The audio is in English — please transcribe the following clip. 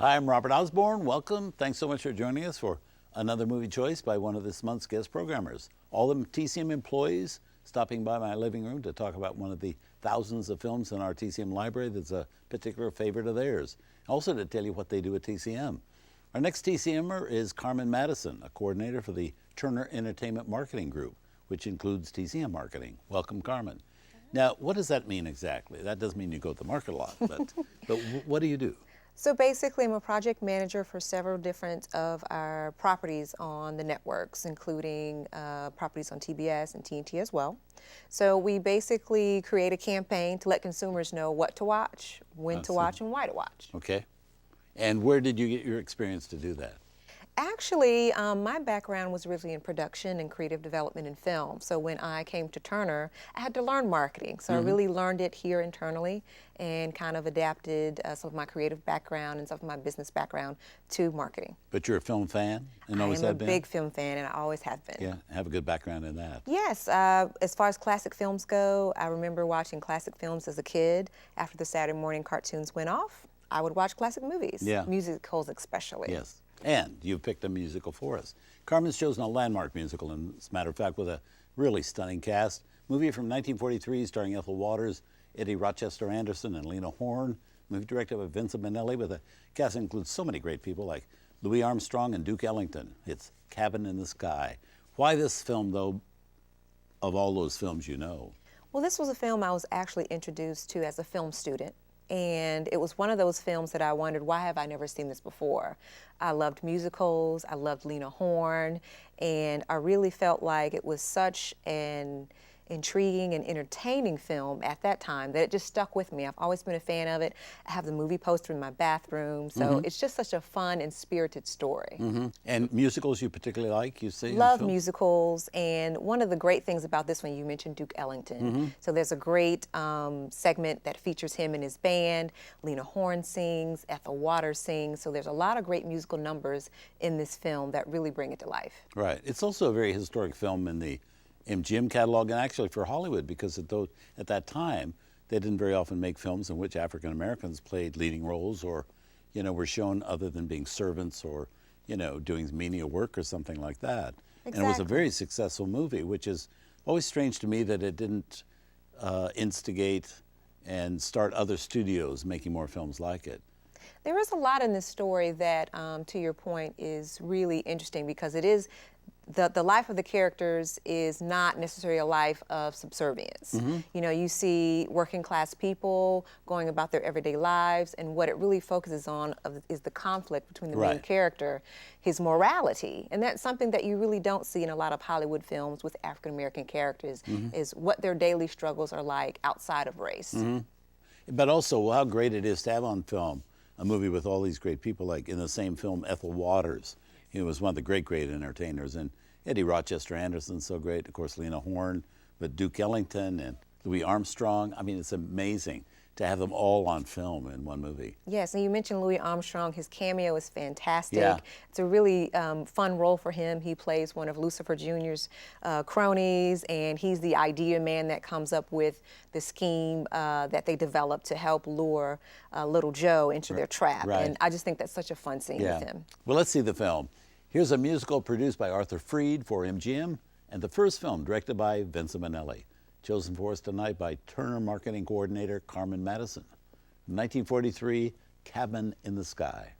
Hi, I'm Robert Osborne. Welcome. Thanks so much for joining us for another movie choice by one of this month's guest programmers. All the TCM employees stopping by my living room to talk about one of the thousands of films in our TCM library that's a particular favorite of theirs. Also to tell you what they do at TCM. Our next TCMer is Carmen Madison, a coordinator for the Turner Entertainment Marketing Group, which includes TCM marketing. Welcome, Carmen. Now, what does that mean exactly? That doesn't mean you go to the market a lot, but what do you do? So basically, I'm a project manager for several different of our properties on the networks, including properties on TBS and TNT as well. So we basically create a campaign to let consumers know what to watch, when to watch, and why to watch. Okay. And where did you get your experience to do that? Actually, my background was really in production and creative development in film. So when I came to Turner, I had to learn marketing. So I really learned it here internally and kind of adapted some of my creative background and some of my business background to marketing. But you're a film fan and always have been? I am a big film fan, and I always have been. Yeah, have a good background in that. Yes, as far as classic films go, I remember watching classic films as a kid. After the Saturday morning cartoons went off, I would watch classic movies, musicals especially. Yes. And you've picked a musical for us. Carmen's chosen a landmark musical, and as a matter of fact, with a really stunning cast. Movie from 1943 starring Ethel Waters, Eddie Rochester Anderson, and Lena Horne. Movie directed by Vincent Minnelli, with a cast that includes so many great people like Louis Armstrong and Duke Ellington. It's Cabin in the Sky. Why this film, though, of all those films you know? Well, this was a film I was actually introduced to as a film student. And it was one of those films that I wondered, why have I never seen this before? I loved musicals, I loved Lena Horne, and I really felt like it was such an intriguing and entertaining film at that time that it just stuck with me. I've always been a fan of it. I have the movie poster in my bathroom, so it's just such a fun and spirited story. And musicals you particularly like, you see? Love musicals, and one of the great things about this one, you mentioned Duke Ellington. So there's a great segment that features him and his band. Lena Horne sings, Ethel Waters sings, so there's a lot of great musical numbers in this film that really bring it to life. Right. It's also a very historic film in the MGM catalog, and actually for Hollywood, because at that time they didn't very often make films in which African Americans played leading roles, or were shown other than being servants, or doing menial work or something like that. Exactly. And it was a very successful movie, which is always strange to me that it didn't instigate and start other studios making more films like it. There is a lot in this story that, to your point, is really interesting, because it is the life of the characters is not necessarily a life of subservience. You see working class people going about their everyday lives, and what it really focuses on is the conflict between the main character, his morality. And that's something that you really don't see in a lot of Hollywood films with African American characters, is what their daily struggles are like outside of race. But also how great it is to have on film a movie with all these great people, like in the same film, Ethel Waters. He was one of the great entertainers, and Eddie Rochester Anderson, so great. Of course, Lena Horne, but Duke Ellington and Louis Armstrong. I mean, it's amazing to have them all on film in one movie. Yes, and you mentioned Louis Armstrong. His cameo is fantastic. Yeah. It's a really fun role for him. He plays one of Lucifer Jr.'s cronies, and he's the idea man that comes up with the scheme that they develop to help lure little Joe into their trap. And I just think that's such a fun scene with him. Well, let's see the film. Here's a musical produced by Arthur Freed for MGM, and the first film directed by Vincent Minnelli. Chosen for us tonight by Turner Marketing Coordinator Carmen Madison. 1943, Cabin in the Sky.